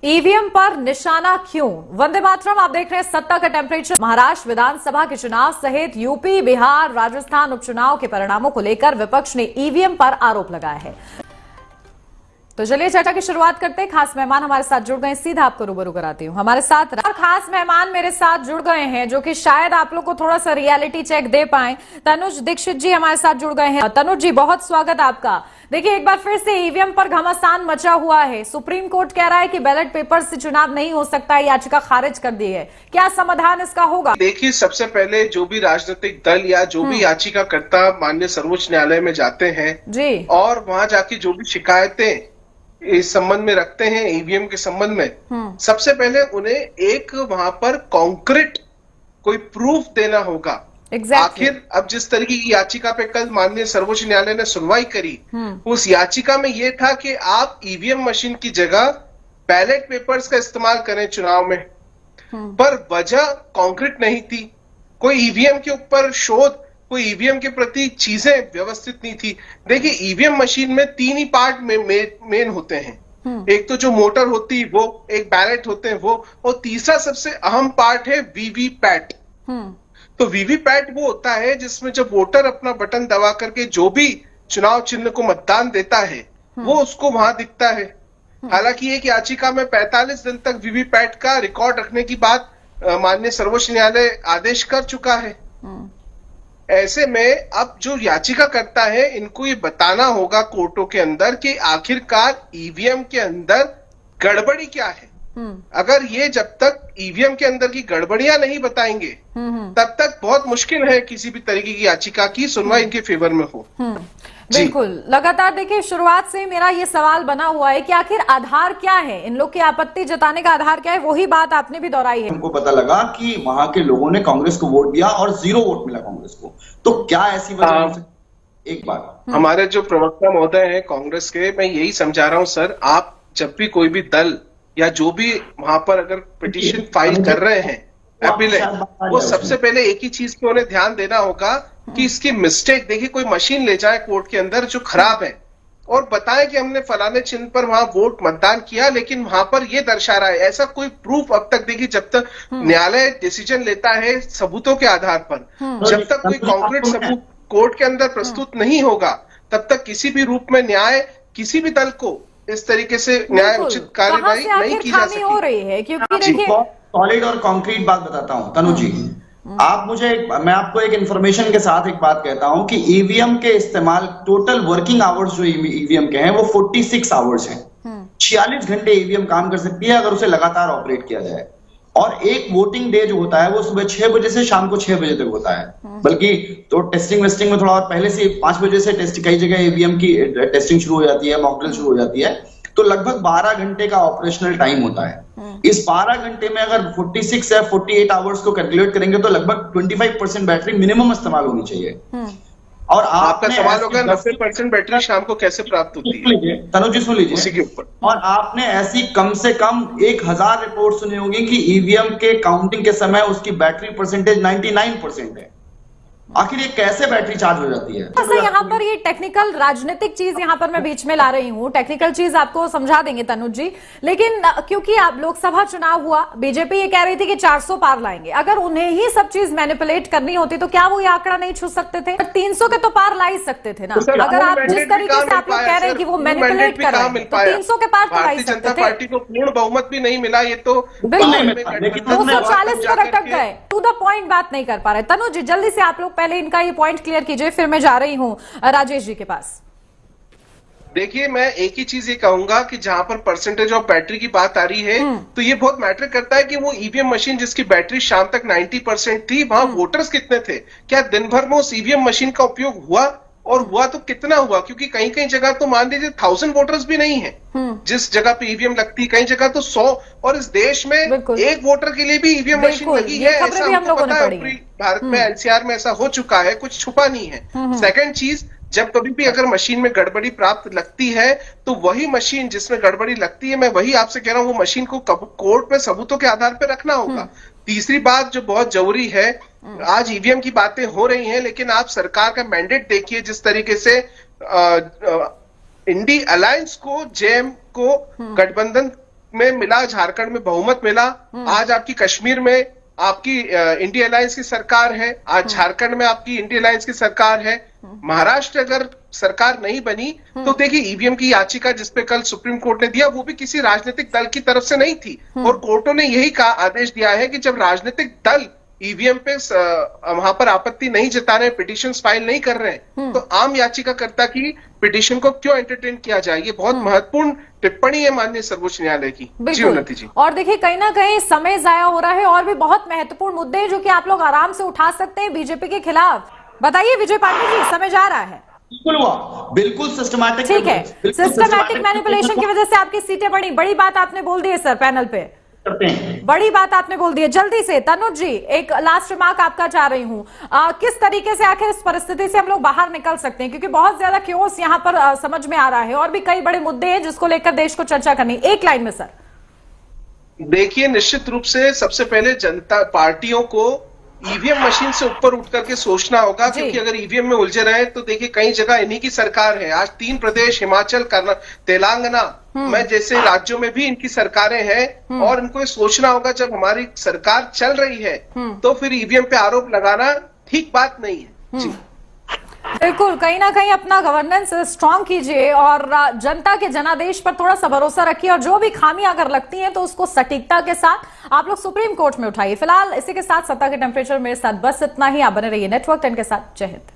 EVM पर निशाना क्यों? वंदे मातरम आप देख रहे हैं सत्ता का टेम्परेचर। महाराष्ट्र विधानसभा के चुनाव सहित यूपी, बिहार, राजस्थान उपचुनाव के परिणामों को लेकर विपक्ष ने ईवीएम पर आरोप लगाया है। तो चलिए चर्चा की शुरुआत करते हैं। खास मेहमान हमारे साथ जुड़ गए, सीधा आपको रूबरू कराती हूँ। हमारे साथ खास मेहमान मेरे साथ जुड़ गए हैं जो कि शायद आप लोग को थोड़ा सा रियलिटी चेक दे पाए। तनुज दीक्षित जी हमारे साथ जुड़ गए हैं। तनुज जी बहुत स्वागत आपका। देखिए एक बार फिर से ईवीएम पर घमासान मचा हुआ है। सुप्रीम कोर्ट कह रहा है कि बैलेट पेपर से चुनाव नहीं हो सकता, याचिका खारिज कर दी है। क्या समाधान इसका होगा? देखिए सबसे पहले जो भी राजनीतिक दल या जो भी याचिकाकर्ता माननीय सर्वोच्च न्यायालय में जाते हैं जी, और वहां जाके जो भी शिकायतें इस संबंध में रखते हैं ईवीएम के संबंध में, सबसे पहले उन्हें एक वहां पर कॉन्क्रीट कोई प्रूफ देना होगा। आखिर अब जिस तरीके की याचिका पे कल माननीय सर्वोच्च न्यायालय ने सुनवाई करी, उस याचिका में यह था कि आप ईवीएम मशीन की जगह बैलेट पेपर्स का इस्तेमाल करें चुनाव में, पर वजह कॉन्क्रीट नहीं थी। कोई ईवीएम के ऊपर शोध, कोई ईवीएम के प्रति चीजें व्यवस्थित नहीं थी। देखिए ईवीएम मशीन में तीन ही पार्ट मेन होते हैं। एक तो जो मोटर होती है वो, एक बैलेट होते हैं वो, और तीसरा सबसे अहम पार्ट है वीवीपैट। तो वीवीपैट वो होता है जिसमें जब वोटर अपना बटन दबा करके जो भी चुनाव चिन्ह को मतदान देता है वो उसको वहां दिखता है। हालांकि एक याचिका में 45 दिन तक वीवीपैट का रिकॉर्ड रखने की बात माननीय सर्वोच्च न्यायालय आदेश कर चुका है। ऐसे में अब जो याचिका करता है इनको ये बताना होगा कोर्टों के अंदर कि आखिरकार ईवीएम के अंदर गड़बड़ी क्या है। अगर ये जब तक ईवीएम के अंदर की गड़बड़ियां नहीं बताएंगे तब तक बहुत मुश्किल है किसी भी तरीके की याचिका की सुनवाई इनके फेवर में हो। बिल्कुल, लगातार देखिए शुरुआत से मेरा ये सवाल बना हुआ है कि आखिर आधार क्या है, इन लोग की आपत्ति जताने का आधार क्या है। वही बात आपने भी दोहराई है। उनको पता लगा कि वहां के लोगों ने कांग्रेस को वोट दिया और 0 वोट मिला कांग्रेस को, तो क्या ऐसी वजह? एक बात हमारे जो प्रवक्ता महोदय हैं कांग्रेस के, मैं यही समझा रहा हूं सर, आप जब भी कोई भी दल या जो भी वहां पर अगर पिटीशन फाइल कर रहे हैं अपील, वो सबसे पहले एक ही चीज पे उन्हें ध्यान देना होगा कि इसकी मिस्टेक, देखिए कोई मशीन ले जाए कोर्ट के अंदर जो खराब है और बताएं कि हमने फलाने चिन्ह पर वहां वोट मतदान किया लेकिन वहां पर ये दर्शा रहा है, ऐसा कोई प्रूफ अब तक देखिए जब तक न्यायालय डिसीजन लेता है सबूतों के आधार पर, जब तक कोई कॉन्क्रीट सबूत कोर्ट के अंदर प्रस्तुत नहीं होगा तब तक किसी भी रूप में न्याय किसी भी दल को इस तरीके से न्याय उचित कार्यवाही नहीं की जा सकती हो रही है। क्योंकि देखिए सॉलिड और कॉन्क्रीट बात बताता हूं तनु जी, आप मैं आपको एक इंफॉर्मेशन के साथ एक बात कहता हूं कि ईवीएम के इस्तेमाल टोटल वर्किंग आवर्स जो ईवीएम के हैं वो 46 आवर्स हैं। 46 घंटे ईवीएम काम कर सकती है अगर उसे लगातार ऑपरेट किया जाए। और एक वोटिंग डे जो होता है वो सुबह 6 बजे से शाम को 6 बजे तक होता है। बल्कि तो टेस्टिंग वेस्टिंग में थोड़ा और पहले से 5 बजे से कई जगह ईवीएम की टेस्टिंग शुरू हो जाती है, मॉक ड्रिल शुरू हो जाती है, तो लगभग 12 घंटे का ऑपरेशनल टाइम होता है। इस 12 घंटे में अगर 46 या 48 आवर्स को कैलकुलेट करेंगे तो लगभग 25% बैटरी मिनिमम इस्तेमाल होनी चाहिए। और आपका सवाल होगा 90% बैटरी शाम को कैसे प्राप्त होती है? तनुज जी सुन लीजिए उसी के ऊपर। और आपने ऐसी कम से कम 1000 रिपोर्ट सुनी होगी कि ईवीएम के काउंटिंग के समय उसकी बैटरी परसेंटेज 99% है। आखिर ये कैसे बैटरी चार्ज हो जाती है? यहाँ पर ये टेक्निकल राजनीतिक चीज यहाँ पर मैं बीच में ला रही हूँ, टेक्निकल चीज आपको समझा देंगे तनुज जी, लेकिन क्योंकि आप लोकसभा चुनाव हुआ, बीजेपी ये कह रही थी कि 400 पार लाएंगे। अगर उन्हें ही सब चीज मैनिपुलेट करनी होती तो क्या वो ये आंकड़ा नहीं छू सकते थे? 300 के तो पार ला ही सकते थे ना। अगर आप जिस तरीके से आप लोग कह रहे हैं कि वो मैनिपुलेट कर रहे हैं तो 300 के पार तो ला ही सकते थे। पार्टी को पूर्ण बहुमत भी नहीं मिला, ये तो 240 पर अटक गए। टू द पॉइंट बात नहीं कर पा रहे। तनुज जी जल्दी से आप लोग पहले इनका ये पॉइंट क्लियर कीजिए, फिर मैं जा रही हूं राजेश जी के पास। देखिए मैं एक ही चीज ये कहूंगा कि जहां पर परसेंटेज ऑफ बैटरी की बात आ रही है तो ये बहुत मैटर करता है कि वो ईवीएम मशीन जिसकी बैटरी शाम तक 90% थी, वहां वोटर्स कितने थे, क्या दिन भर में उस ईवीएम मशीन का उपयोग हुआ, और हुआ तो कितना हुआ? क्योंकि कहीं कहीं जगह तो मान लीजिए 1000 वोटर्स भी नहीं है जिस जगह पे ईवीएम लगती है, कहीं जगह तो 100, और इस देश में एक वोटर के लिए भी ईवीएम मशीन लगी है, ऐसा हमको पता है। भारत में एनसीआर में ऐसा हो चुका है, कुछ छुपा नहीं है। सेकंड चीज, जब कभी भी अगर मशीन में गड़बड़ी प्राप्त लगती है तो वही मशीन जिसमें गड़बड़ी लगती है, मैं वही आपसे कह रहा हूं, वो मशीन को कोर्ट में सबूतों के आधार पर रखना होगा। तीसरी बात जो बहुत जरूरी है, आज ईवीएम की बातें हो रही हैं लेकिन आप सरकार का मैंडेट देखिए, जिस तरीके से इंडी अलायंस को, जेएम को गठबंधन में मिला, झारखंड में बहुमत मिला, आज आपकी कश्मीर में आपकी इंडिया अलायंस की सरकार है, आज झारखंड में आपकी इंडिया अलायंस की सरकार है। महाराष्ट्र अगर सरकार नहीं बनी तो देखिए ईवीएम की याचिका जिसपे कल सुप्रीम कोर्ट ने दिया वो भी किसी राजनीतिक दल की तरफ से नहीं थी, और कोर्टों ने यही आदेश दिया है कि जब राजनीतिक दल ईवीएम पे वहां पर आपत्ति नहीं जता रहे, पिटीशन फाइल नहीं कर रहे हैं, तो आम याचिकाकर्ता की पिटीशन को क्यों एंटरटेन किया जाए। ये बहुत महत्वपूर्ण टिप्पणी है माननीय सर्वोच्च न्यायालय की। जी उन्नति जी। और देखिए कहीं ना कहीं समय जाया हो रहा है और भी बहुत महत्वपूर्ण मुद्दे हैं जो कि आप लोग आराम से उठा सकते हैं बीजेपी के खिलाफ। बताइए विजय पाटिल जी, समय जा रहा है। बिल्कुल सिस्टमैटिक, ठीक है, सिस्टमैटिक मैनिपुलेशन की वजह से आपकी सीटें बढ़ी, बड़ी बात आपने बोल दी है सर पैनल पे, बड़ी बात आपने बोल दी है। जल्दी से तनुज जी एक लास्ट रिमार्क आपका चाह रही हूँ, किस तरीके से आखिर इस परिस्थिति से हम लोग बाहर निकल सकते हैं, क्योंकि बहुत ज्यादा क्योस यहाँ पर समझ में आ रहा है और भी कई बड़े मुद्दे हैं जिसको लेकर देश को चर्चा करनी। एक लाइन में सर। देखिए निश्चित रूप से सबसे पहले जनता पार्टियों को ईवीएम मशीन से ऊपर उठ करके सोचना होगा, क्योंकि अगर ईवीएम में उलझे रहे तो देखिए कई जगह इन्हीं की सरकार है। आज 3 प्रदेश हिमाचल, तेलंगाना में जैसे राज्यों में भी इनकी सरकारें हैं, और इनको सोचना होगा जब हमारी सरकार चल रही है तो फिर ईवीएम पे आरोप लगाना ठीक बात नहीं है। जी बिल्कुल, कहीं ना कहीं अपना गवर्नेंस स्ट्रांग कीजिए और जनता के जनादेश पर थोड़ा सा भरोसा रखिए, और जो भी खामियां अगर लगती हैं तो उसको सटीकता के साथ आप लोग सुप्रीम कोर्ट में उठाइए। फिलहाल इसी के साथ सत्ता के टेम्परेचर मेरे साथ बस इतना ही। आप बने रहिए नेटवर्क 10 के साथ। जय हिंद।